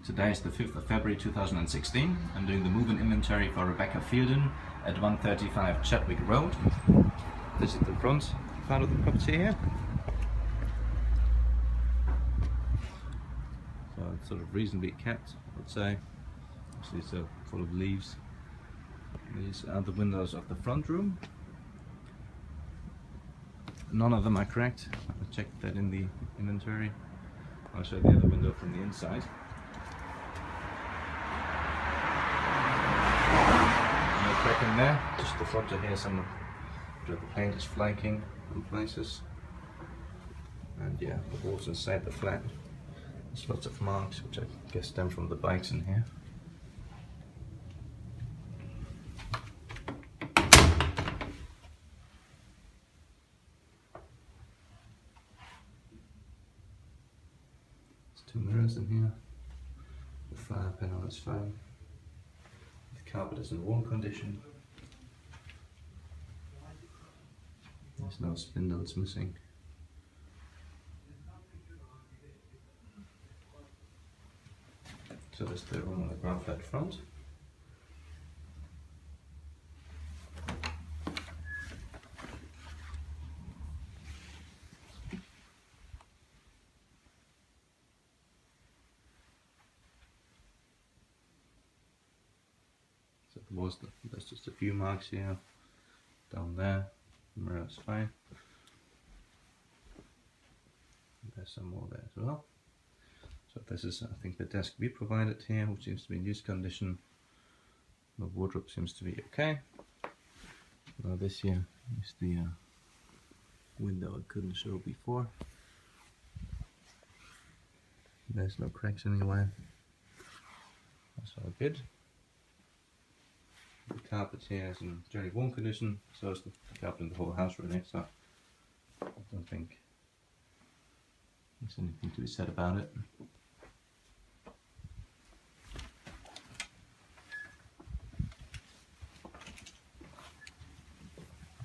Today is the 5th of February 2016. I'm doing the move-in inventory for Rebecca Fielden at 135 Chadwick Road. This is the front part of the property here. So it's sort of reasonably kept, I would say. Actually, it's full of leaves. These are the windows of the front room. None of them are cracked. I checked that in the inventory. I'll show the other window from the inside. No crack in there, just the front here, some of the paint is flaking in places. And yeah, the walls inside the flat. There's lots of marks, which I guess stem from the bikes in here. There's two mirrors in here. The fire panel is fine. The carpet is in warm condition. There's no spindles missing. So there's the room on the ground flat front. So there's just a few marks here, down there. The mirror is fine. There's some more there as well. So this is, I think, the desk we provided here, which seems to be in use condition. The wardrobe seems to be okay. Now this here is the window I couldn't show before. There's no cracks anywhere. That's all good. The carpet here is in generally warm condition, so is the carpet in the whole house really, so I don't think there's anything to be said about it.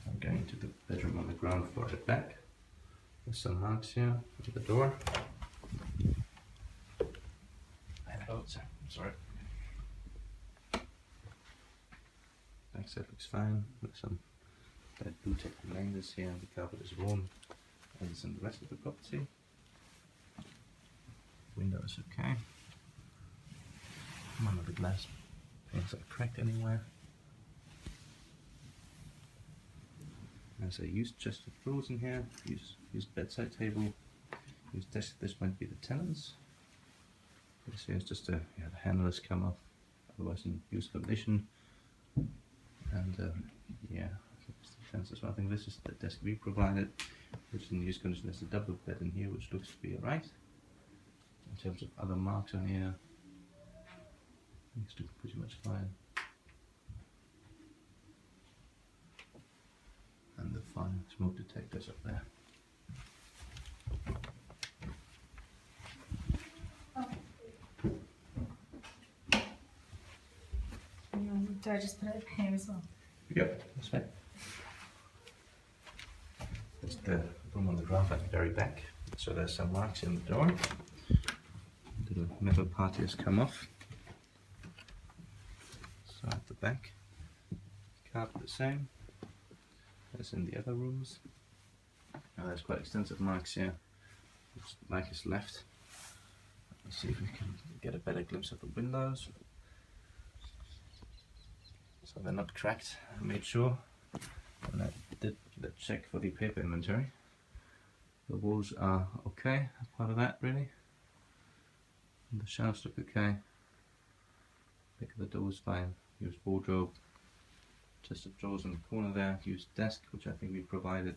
I'm going to the bedroom on the ground floor at the back. There's some marks here at the door. Hello, sorry. Backside looks fine. There's some bad blue tape remainders here. The carpet is warm, as in the rest of the property. Window is okay. None of the glass panes are cracked anywhere. There's a used chest of drawers in here. Used bedside table. Used desk. This might be the tenants. This here is just the handle has come off. Otherwise in use condition. And yeah, I think it's the fence as well. I think this is the desk we provided, which is in use condition. There's a double bed in here, which looks to be alright. In terms of other marks on here, it's looking pretty much fine. And the fire smoke detectors up there. Do I just put it here as well? Yep, that's fine. There's the room on the ground at the very back. So there's some marks in the door. The metal part has come off. So at the back, carpet the same as in the other rooms. Now there's quite extensive marks here. Looks like it's left. Let's see if we can get a better glimpse of the windows. So they're not cracked. I made sure when I did the check for the paper inventory. The walls are okay, as part of that really. And the shelves look okay. Back of the door is fine. Used wardrobe, chest of drawers in the corner there. Used desk, which I think we provided.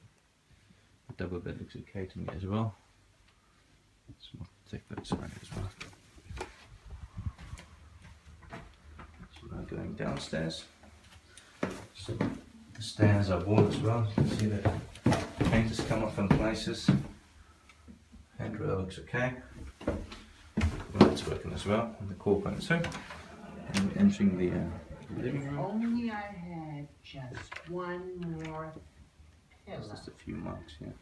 The double bed looks okay to me as well. Let's take that side as well. So now going downstairs. So the stairs are worn as well. You can see that paint has come off in places. Handrail looks okay. Lights working as well, and the core point too. And we're entering the living room. Only I had just one more pillow. There's just a few marks here.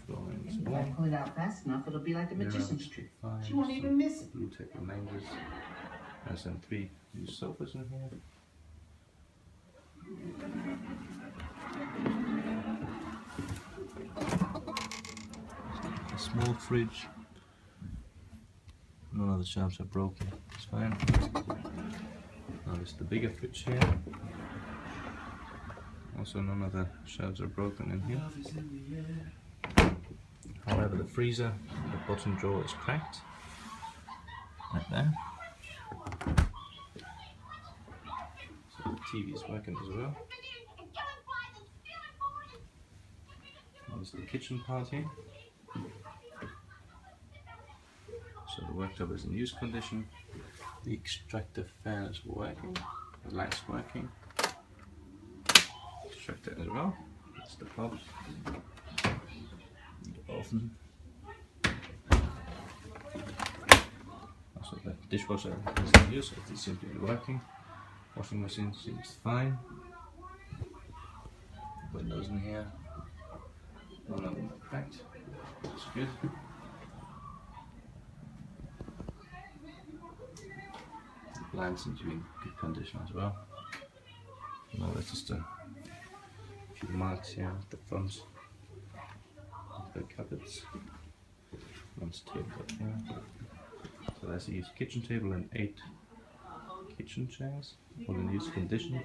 flooring If is I warm. pull it out fast enough, it'll be like a magician's trick. She won't Some even miss it. blue tape remainders. There's some 3 new sofas in here. A small fridge. None of the shelves are broken. It's fine. Now there's the bigger fridge here. Also, none of the shelves are broken in here. However, the freezer, the bottom drawer is cracked. Right there. So the TV is working as well. There's the kitchen part here. So the worktop is in use condition. The extractor fan is working. The light's working. Extractor as well. That's the pop. The oven. Also the dishwasher is in use. It is simply working. Washing machine seems fine. Windows in here. None of them are cracked. That's good. The blinds seem to be in good condition as well. Now there's just a few marks here at the front of the cupboards. One's table up here. So there's a used kitchen table and 8 kitchen chairs, all in use condition.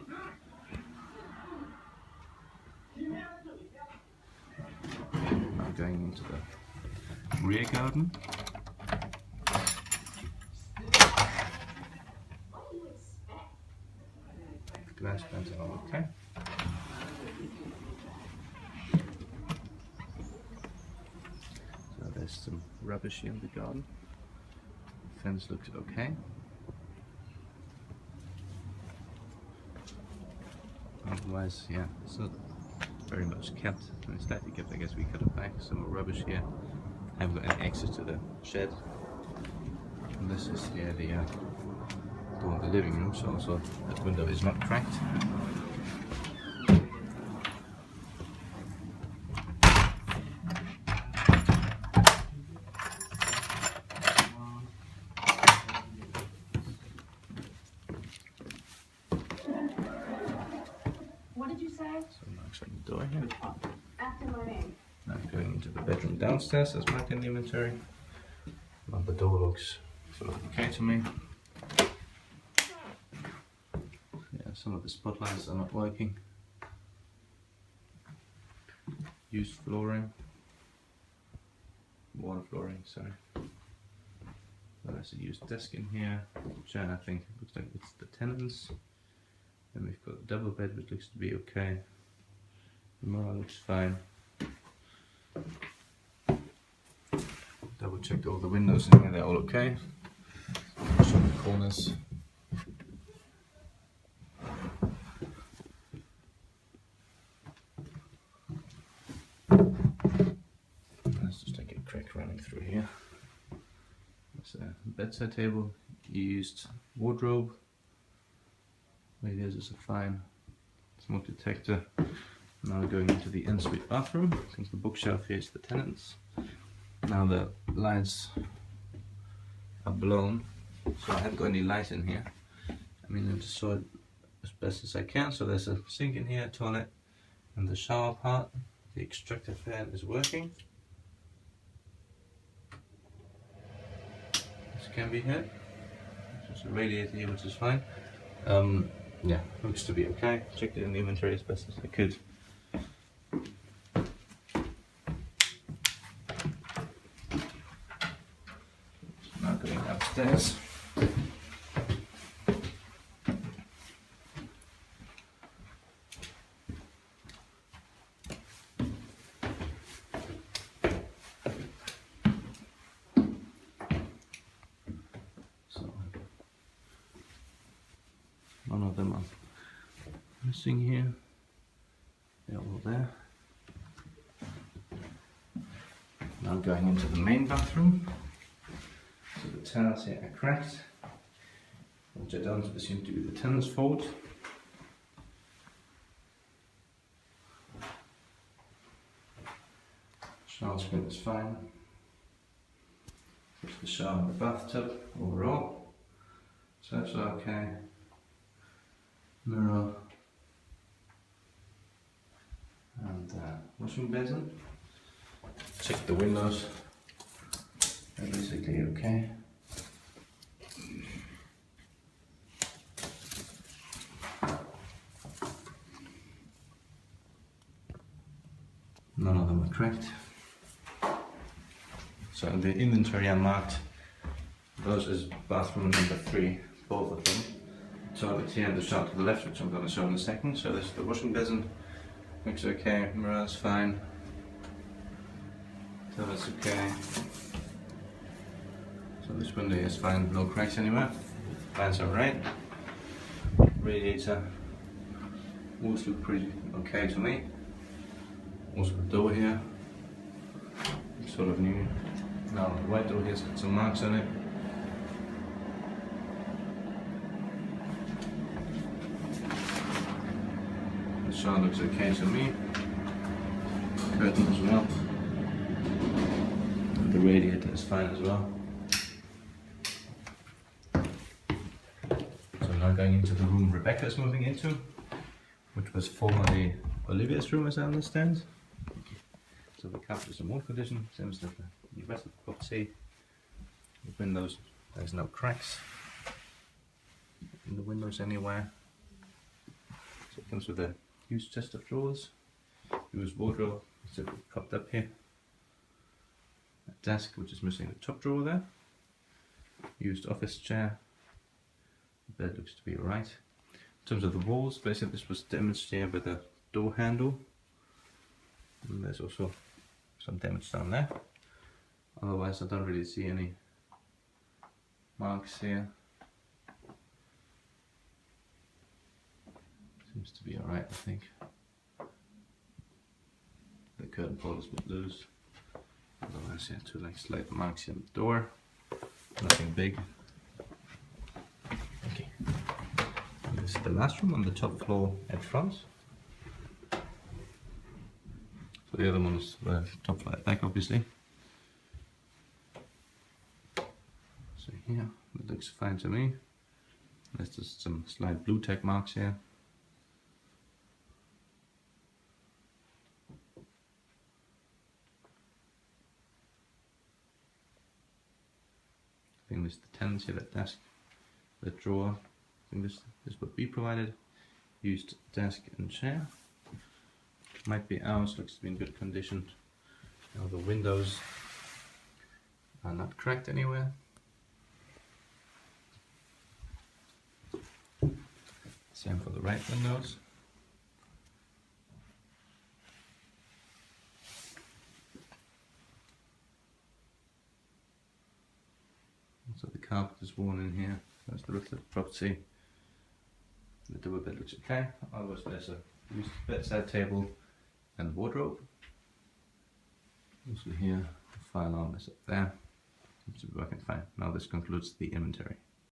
Now going into the rear garden. Glass fence are all okay. So there's some rubbish here in the garden. The fence looks okay. Otherwise, yeah, it's not very much kept. It's slightly kept. I guess we cut it back. Some more rubbish here. I haven't got any access to the shed. And this is here the door of the living room, so also that window is not cracked. What did you say? So marks on the door here. After my name. Now going into the bedroom downstairs, as marked in the inventory. Well, the door looks sort of okay to me. Yeah, some of the spotlights are not working. Used flooring. Water flooring, sorry. Well, there's a used desk in here, which I think looks like it's the tenants. Then we've got a double bed, which looks to be okay. The mirror looks fine. Double checked all the windows in here, they're all okay. Show the corners. Let's just take a crack running through here. There's a bedside table, used wardrobe. Radiators are fine. Smoke detector. Now going into the ensuite bathroom. I think the bookshelf here is the tenants. Now the lights are blown, so I haven't got any light in here. I mean, I just saw it as best as I can. So there's a sink in here, toilet, and the shower part. The extractor fan is working. This can be here. There's a radiator here, which is fine. Yeah, looks to be okay. Checked it in the inventory as best as I could. Now going upstairs. None of them are missing here. They're all there. Now going into the main bathroom. So the tiles here are cracked, which I don't assume to be the tenant's fault. Shower screen is fine. There's the shower and the bathtub overall. So that's okay. Mirror. And washing basin. Check the windows. They're basically okay. None of them are cracked. So in the inventory I marked those as bathroom number 3, both of them. Toilet here and the shower to the left, which I'm going to show in a second. So this is the washing basin. Looks okay, mirror's fine. Toilet's okay. So this window is fine, no cracks anywhere. Fans are right. Radiator. Walls look pretty okay to me. Also the door here. Sort of new. Now the white door here's got some marks on it. The shower looks okay to me. Curtain as well. And the radiator is fine as well. So now going into the room Rebecca's moving into, which was formerly Olivia's room as I understand. So the carpet is in good condition, same as the rest of the property. The windows, there's no cracks in the windows anywhere. So it comes with a used chest of drawers, used wardrobe, it's propped up here. A desk which is missing the top drawer there. Used office chair. The bed looks to be alright. In terms of the walls, basically this was damaged here with a door handle. And there's also some damage down there. Otherwise I don't really see any marks here. Seems to be alright, I think. The curtain pole is a bit loose. Otherwise, yeah, 2 like slight marks here on the door. Nothing big. Okay. And this is the last room on the top floor at front. So the other one is top floor at back, obviously. So here, it looks fine to me. There's just some slight blue tack marks here. I think this is the tenants here, that desk, the drawer. I think this would be provided. Used desk and chair. Might be ours, looks to be in good condition. Now the windows are not cracked anywhere. Same for the right windows. So the carpet is worn in here. That's the rest of the property. The double bed looks okay. Otherwise there's a used bedside table and wardrobe. Also here, the fire alarm is up there. Seems to be working fine. Now this concludes the inventory.